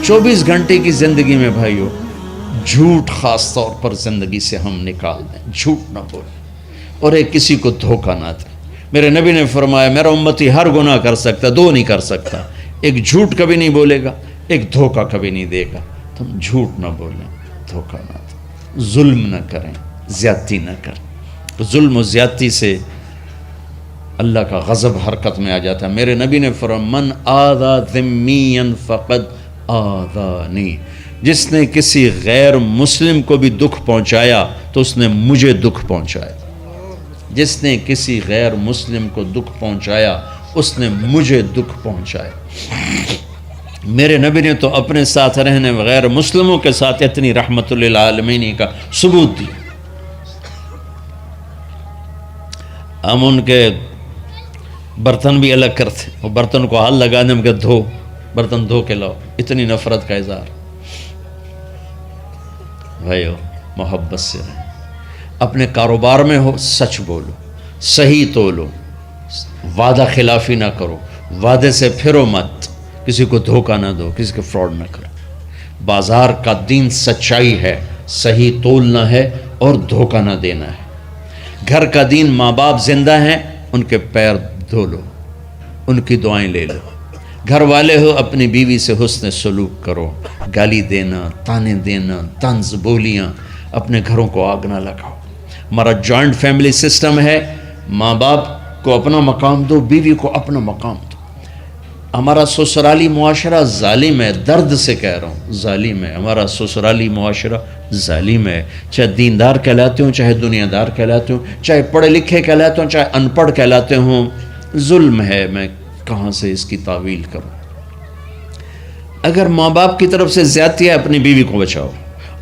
24 گھنٹے کی زندگی میں بھائیو جھوٹ خاص طور پر زندگی سے ہم نکال دیں، جھوٹ نہ بولیں اور ایک کسی کو دھوکہ نہ دیں۔ میرے نبی نے فرمایا میرا امتی ہر گناہ کر سکتا، دو نہیں کر سکتا، ایک جھوٹ کبھی نہیں بولے گا، ایک دھوکہ کبھی نہیں دے گا۔ تم جھوٹ نہ بولیں، دھوکہ نہ دیں، ظلم نہ کریں، زیادتی نہ کریں۔ ظلم و زیادتی سے اللہ کا غضب حرکت میں آ جاتا ہے۔ میرے نبی نے فرمایا من آذا ذمیا فقد آذانی، جس نے کسی غیر مسلم کو بھی دکھ پہنچایا تو اس نے مجھے دکھ پہنچایا۔ جس نے کسی غیر مسلم کو دکھ پہنچایا اس نے مجھے دکھ پہنچایا۔ میرے نبی نے تو اپنے ساتھ رہنے غیر مسلموں کے ساتھ اتنی رحمت للعالمین کا ثبوت دیا۔ ہم ان کے برتن بھی الگ کرتے، وہ برتن کو ہاتھ لگانے میں کہ دھو، برتن دھو کے لاؤ، اتنی نفرت کا اظہار۔ بھائیو محبت سے رہیں، اپنے کاروبار میں ہو سچ بولو، صحیح تولو، وعدہ خلافی نہ کرو، وعدے سے پھرو مت، کسی کو دھوکہ نہ دو، کسی کو فراڈ نہ کرو۔ بازار کا دین سچائی ہے، صحیح تولنا ہے اور دھوکہ نہ دینا ہے۔ گھر کا دین ماں باپ زندہ ہیں، ان کے پیر دھو لو، ان کی دعائیں لے لو۔ گھر والے ہو اپنی بیوی سے حسن سلوک کرو، گالی دینا، تانے دینا، طنز بولیاں، اپنے گھروں کو آگ نہ لگاؤ۔ ہمارا جوائنٹ فیملی سسٹم ہے، ماں باپ کو اپنا مقام دو، بیوی کو اپنا مقام دو۔ ہمارا سسرالی معاشرہ ظالم ہے، درد سے کہہ رہا ہوں ظالم ہے، ہمارا سسرالی معاشرہ ظالم ہے، چاہے دیندار کہلاتے ہوں، چاہے دنیا دار کہلاتے ہوں، چاہے پڑھے لکھے کہلاتے ہوں، چاہے ان پڑھ کہلاتے ہوں، ظلم ہے۔ میں کہاں سے اس کی تعویل کروں؟ اگر ماں باپ کی طرف سے زیادتی ہے اپنی بیوی کو بچاؤ،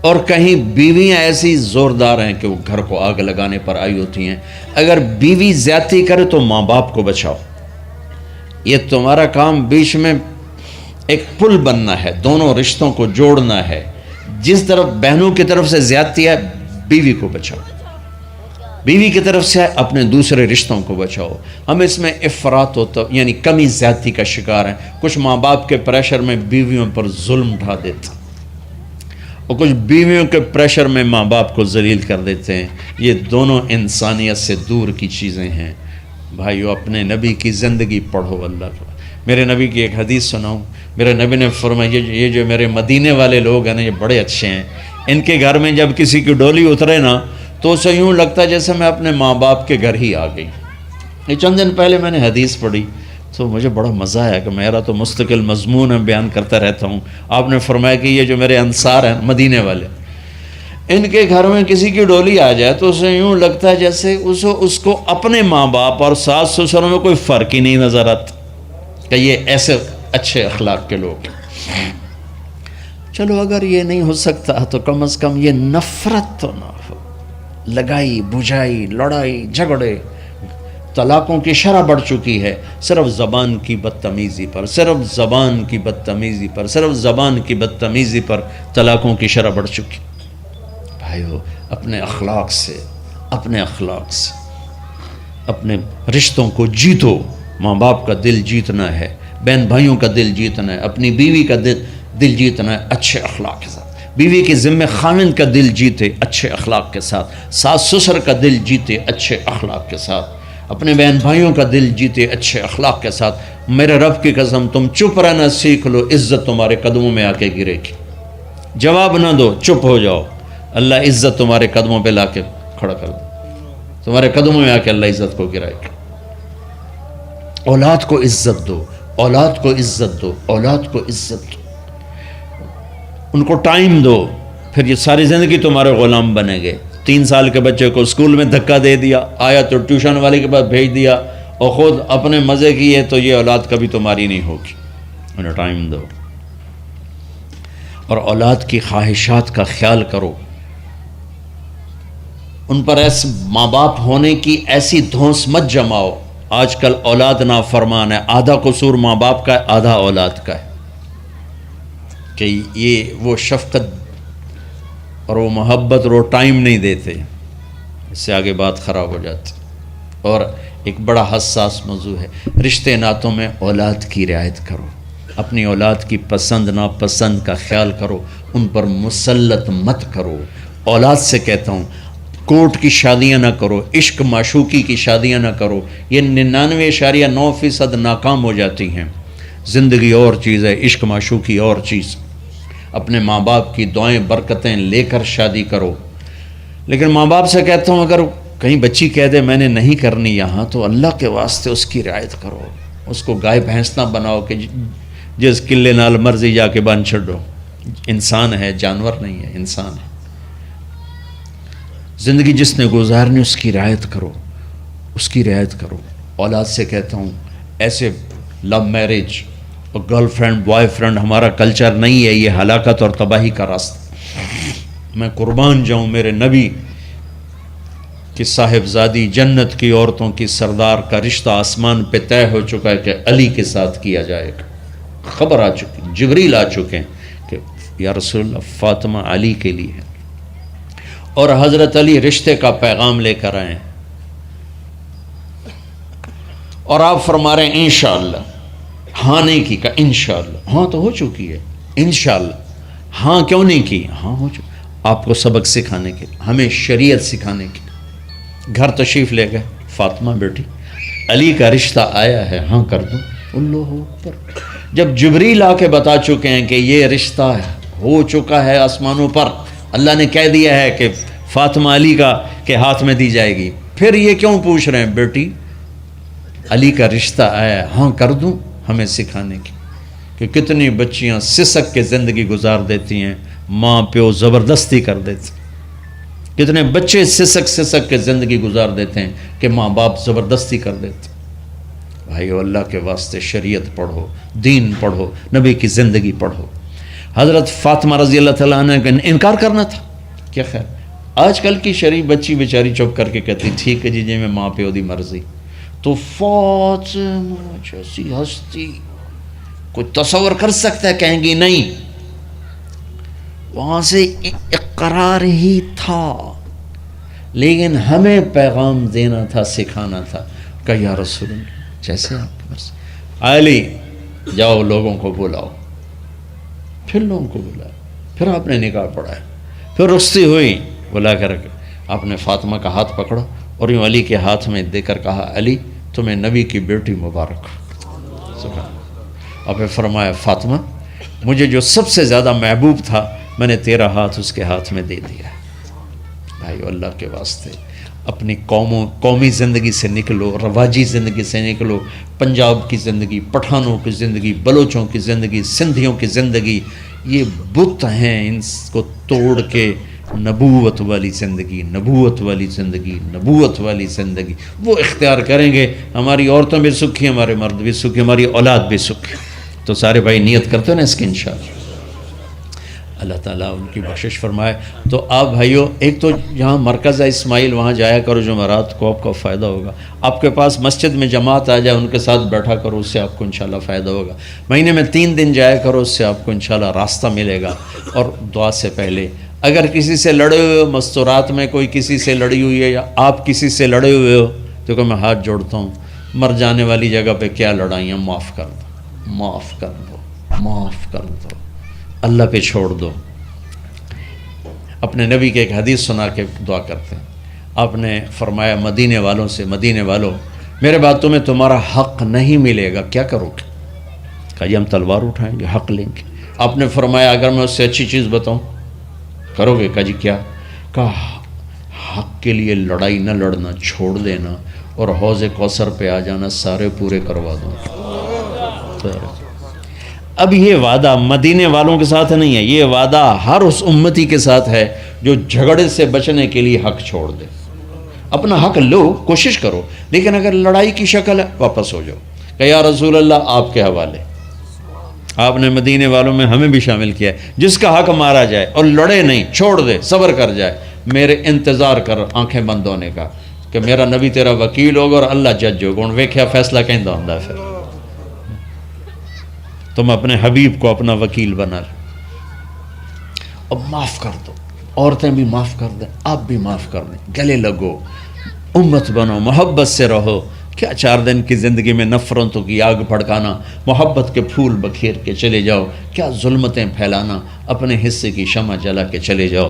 اور کہیں بیویاں ایسی زوردار ہیں کہ وہ گھر کو آگ لگانے پر آئی ہوتی ہیں، اگر بیوی زیادتی کرے تو ماں باپ کو بچاؤ۔ یہ تمہارا کام بیچ میں ایک پل بننا ہے، دونوں رشتوں کو جوڑنا ہے۔ جس طرف بہنوں کی طرف سے زیادتی ہے بیوی کو بچاؤ، بیوی کی طرف سے اپنے دوسرے رشتوں کو بچاؤ۔ ہم اس میں افراط ہوتا یعنی کمی زیادتی کا شکار ہیں۔ کچھ ماں باپ کے پریشر میں بیویوں پر ظلم اٹھا دیتے ہیں، اور کچھ بیویوں کے پریشر میں ماں باپ کو ذلیل کر دیتے ہیں۔ یہ دونوں انسانیت سے دور کی چیزیں ہیں۔ بھائیو اپنے نبی کی زندگی پڑھو اللہ کو۔ میرے نبی کی ایک حدیث سناؤں، میرے نبی نے فرمایا یہ جو میرے مدینے والے لوگ ہیں نا، یہ بڑے اچھے ہیں۔ ان کے گھر میں جب کسی کی ڈولی اترے نا تو اسے یوں لگتا ہے جیسے میں اپنے ماں باپ کے گھر ہی آ گئی۔ یہ چند دن پہلے میں نے حدیث پڑھی تو مجھے بڑا مزہ آیا کہ میرا تو مستقل مضمون ہے، بیان کرتا رہتا ہوں۔ آپ نے فرمایا کہ یہ جو میرے انصار ہیں مدینے والے، ان کے گھر میں کسی کی ڈولی آ جائے تو اسے یوں لگتا ہے جیسے اس کو اپنے ماں باپ اور ساس سسروں میں کوئی فرق ہی نہیں نظر آتا، کہ یہ ایسے اچھے اخلاق کے لوگ ہیں۔ چلو اگر یہ نہیں ہو سکتا تو کم از کم یہ نفرت تو نہ ہو، لگائی بجھائی، لڑائی جھگڑے، طلاقوں کی شرح بڑھ چکی ہے صرف زبان کی بدتمیزی پر، صرف زبان کی بدتمیزی پر، صرف زبان کی بدتمیزی پر طلاقوں کی شرح بڑھ چکی۔ بھائیو اپنے اخلاق سے اپنے رشتوں کو جیتو۔ ماں باپ کا دل جیتنا ہے، بہن بھائیوں کا دل جیتنا ہے، اپنی بیوی کا دل جیتنا ہے اچھے اخلاق کے ساتھ۔ بیوی کے ذمہ خاوند کا دل جیتے اچھے اخلاق کے ساتھ، ساس سسر کا دل جیتے اچھے اخلاق کے ساتھ، اپنے بہن بھائیوں کا دل جیتے اچھے اخلاق کے ساتھ۔ میرے رب کی قسم تم چپ رہنا سیکھ لو، عزت تمہارے قدموں میں آ کے گرے گی۔ جواب نہ دو، چپ ہو جاؤ، اللہ عزت تمہارے قدموں پہ لا کے کھڑا کر دو، تمہارے قدموں میں آ کے اللہ عزت کو گرائے گا۔ اولاد کو عزت دو، اولاد کو عزت دو، اولاد کو عزت دو، ان کو ٹائم دو، پھر یہ ساری زندگی تمہارے غلام بنے گے۔ 3 سال کے بچے کو اسکول میں دھکا دے دیا، آیا تو ٹیوشن والے کے پاس بھیج دیا، اور خود اپنے مزے کیے، تو یہ اولاد کبھی تمہاری نہیں ہوگی۔ انہیں ٹائم دو، اور اولاد کی خواہشات کا خیال کرو۔ ان پر ایسے ماں باپ ہونے کی ایسی دھونس مت جماؤ۔ آج کل اولاد نافرمان ہے، آدھا قصور ماں باپ کا ہے، آدھا اولاد کا ہے، کہ یہ وہ شفقت اور وہ محبت اور وہ ٹائم نہیں دیتے، اس سے آگے بات خراب ہو جاتی۔ اور ایک بڑا حساس موضوع ہے، رشتے ناتوں میں اولاد کی رعایت کرو۔ اپنی اولاد کی پسند ناپسند کا خیال کرو، ان پر مسلط مت کرو۔ اولاد سے کہتا ہوں کورٹ کی شادیاں نہ کرو، عشق معشوقی کی شادیاں نہ کرو، یہ 99.9% ناکام ہو جاتی ہیں۔ زندگی اور چیز ہے، عشق معشوقی اور چیز۔ اپنے ماں باپ کی دعائیں برکتیں لے کر شادی کرو۔ لیکن ماں باپ سے کہتا ہوں اگر کہیں بچی کہہ دے میں نے نہیں کرنی یہاں، تو اللہ کے واسطے اس کی رعایت کرو، اس کو گائے بھینس نہ بناؤ کہ جس قلے نال مرضی جا کے بن چھڈو۔ انسان ہے، جانور نہیں ہے، انسان ہے۔ زندگی جس نے گزارنی اس کی رعایت کرو، اس کی رعایت کرو۔ اولاد سے کہتا ہوں ایسے لو میرج اور گرل فرینڈ بوائے فرینڈ ہمارا کلچر نہیں ہے، یہ ہلاکت اور تباہی کا راستہ۔ میں قربان جاؤں میرے نبی کہ صاحبزادی جنت کی عورتوں کی سردار کا رشتہ آسمان پہ طے ہو چکا ہے کہ علی کے ساتھ کیا جائے گا۔ خبر آ چکی، جبریل آ چکے ہیں کہ یا رسول اللہ فاطمہ علی کے لیے ہے، اور حضرت علی رشتے کا پیغام لے کر آئے ہیں، اور آپ فرما رہے ہیں انشاءاللہ۔ ہاں نہیں کی، کہا انشاءاللہ۔ ہاں تو ہو چکی ہے، انشاءاللہ۔ ہاں کیوں نہیں کی؟ ہاں ہو چکی۔ آپ کو سبق سکھانے کے، ہمیں شریعت سکھانے کے۔ گھر تشریف لے گئے، فاطمہ بیٹی علی کا رشتہ آیا ہے، ہاں کر دوں۔ اللہ اکبر۔ جب جبریل آ کے بتا چکے ہیں کہ یہ رشتہ ہو چکا ہے آسمانوں پر، اللہ نے کہہ دیا ہے کہ فاطمہ علی کا کے ہاتھ میں دی جائے گی، پھر یہ کیوں پوچھ رہے ہیں بیٹی علی کا رشتہ آیا ہے، ہاں کر دوں؟ ہمیں سکھانے کی کہ کتنی بچیاں سسک کے زندگی گزار دیتی ہیں، ماں پیو زبردستی کر دیتے، کتنے بچے سسک کے زندگی گزار دیتے ہیں کہ ماں باپ زبردستی کر دیتے۔ بھائیو اللہ کے واسطے شریعت پڑھو، دین پڑھو، نبی کی زندگی پڑھو۔ حضرت فاطمہ رضی اللہ تعالیٰ عنہ کا انکار کرنا تھا، کیا خیر آج کل کی شریف بچی بیچاری چپ کر کے کہتی ٹھیک ہے جی میں ماں پیو دی مرضی۔ تو فاطمہ جیسی ہستی کوئی تصور کر سکتا ہے؟ کہیں گی نہیں، وہاں سے اقرار ہی تھا، لیکن ہمیں پیغام دینا تھا، سکھانا تھا کہ یا رسول اللہ جیسے آپ کی مرضی۔ علی جاؤ لوگوں کو بلاؤ، پھر لوگوں کو بلایا، پھر آپ نے نکاح پڑھایا، پھر رخصتی ہوئی، بلا کر آپ نے فاطمہ کا ہاتھ پکڑا اور یوں علی کے ہاتھ میں دے کر کہا علی تمہیں نبی کی بیٹی مبارک۔ اور پھر فرمایا فاطمہ مجھے جو سب سے زیادہ محبوب تھا میں نے تیرا ہاتھ اس کے ہاتھ میں دے دیا۔ بھائیو اللہ کے واسطے اپنی قومی زندگی سے نکلو، رواجی زندگی سے نکلو، پنجاب کی زندگی، پٹھانوں کی زندگی، بلوچوں کی زندگی، سندھیوں کی زندگی، یہ بت ہیں، ان کو توڑ کے نبوت والی زندگی، نبوت والی زندگی، نبوت والی زندگی وہ اختیار کریں گے، ہماری عورتیں بھی سکھی، ہمارے مرد بھی سکھی، ہماری اولاد بھی سکھی۔ تو سارے بھائی نیت کرتے ہیں نا اس کی انشاءاللہ، اللہ تعالیٰ ان کی بخشش فرمائے۔ تو آپ بھائیو ایک تو جہاں مرکز ہے اسماعیل وہاں جایا کرو جمعرات کو، آپ کو فائدہ ہوگا۔ آپ کے پاس مسجد میں جماعت آ جائے ان کے ساتھ بیٹھا کرو، اس سے آپ کو انشاءاللہ فائدہ ہوگا۔ مہینے میں 3 دن جایا کرو، اس سے آپ کو انشاءاللہ راستہ ملے گا۔ اور دعا سے پہلے اگر کسی سے لڑے ہوئے ہو، مستورات میں کوئی کسی سے لڑی ہوئی ہے یا آپ کسی سے لڑے ہوئے ہو، تو کہ میں ہاتھ جوڑتا ہوں، مر جانے والی جگہ پہ کیا لڑائیاں، معاف کر دو، معاف کر دو، معاف کر دو، اللہ پہ چھوڑ دو۔ اپنے نبی کے ایک حدیث سنا کے دعا کرتے ہیں، آپ نے فرمایا مدینے والوں سے، مدینے والوں میرے بعد تمہیں تمہارا حق نہیں ملے گا، کیا کرو گے؟ کہا یہ ہم تلوار اٹھائیں گے، حق لیں گے۔ آپ نے فرمایا اگر میں اس سے اچھی چیز بتاؤں کرو گے؟ کہا جی کیا؟ کہا حق کے لیے لڑائی نہ لڑنا، چھوڑ دینا اور حوض کوثر پہ آ جانا، سارے پورے کروا دوں۔ اب یہ وعدہ مدینے والوں کے ساتھ نہیں ہے، یہ وعدہ ہر اس امتی کے ساتھ ہے جو جھگڑے سے بچنے کے لیے حق چھوڑ دے۔ اپنا حق لو، کوشش کرو، لیکن اگر لڑائی کی شکل ہے واپس ہو جاؤ کہ یا رسول اللہ آپ کے حوالے۔ آپ نے مدینے والوں میں ہمیں بھی شامل کیا ہے، جس کا حق مارا جائے اور لڑے نہیں، چھوڑ دے، صبر کر جائے، میرے انتظار کر آنکھیں بند ہونے کا کہ میرا نبی تیرا وکیل ہوگا اور اللہ جج ہوگا، ان ویکھیا فیصلہ کہندہ ہوندہ ہے۔ پھر تم اپنے حبیب کو اپنا وکیل بنا لو۔ اب معاف کر دو، عورتیں بھی معاف کر دیں، آپ بھی معاف کر دیں، گلے لگو، امت بنو، محبت سے رہو، کیا 4 دن کی زندگی میں نفرتوں کی آگ بھڑکانا، محبت کے پھول بکھیر کے چلے جاؤ، کیا ظلمتیں پھیلانا، اپنے حصے کی شمع جلا کے چلے جاؤ۔